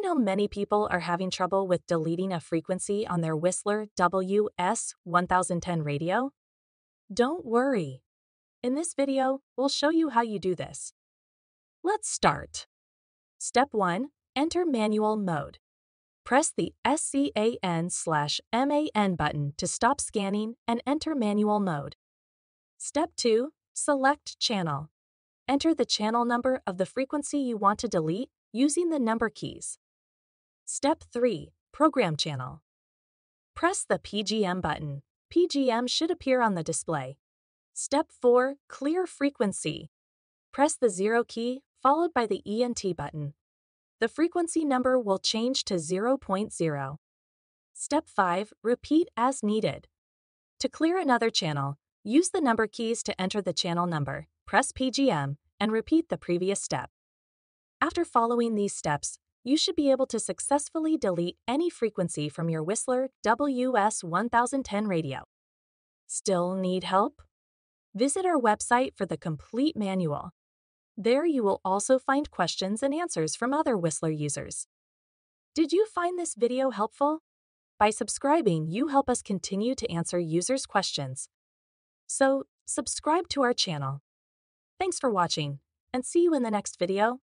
you know many people are having trouble with deleting a frequency on their Whistler WS1010 radio? Don't worry. In this video, we'll show you how you do this. Let's start. Step 1. Enter manual mode. Press the SCAN/MAN button to stop scanning and enter manual mode. Step 2. Select channel. Enter the channel number of the frequency you want to delete using the number keys. Step 3. Program channel. Press the PGM button. PGM should appear on the display. Step 4. Clear frequency. Press the 0 key followed by the ENT button. The frequency number will change to 0.0. Step 5. Repeat as needed. To clear another channel, use the number keys to enter the channel number, press PGM, and repeat the previous step. After following these steps, you should be able to successfully delete any frequency from your Whistler WS1010 radio. Still need help? Visit our website for the complete manual. There you will also find questions and answers from other Whistler users. Did you find this video helpful? By subscribing, you help us continue to answer users' questions. So, subscribe to our channel. Thanks for watching, and see you in the next video.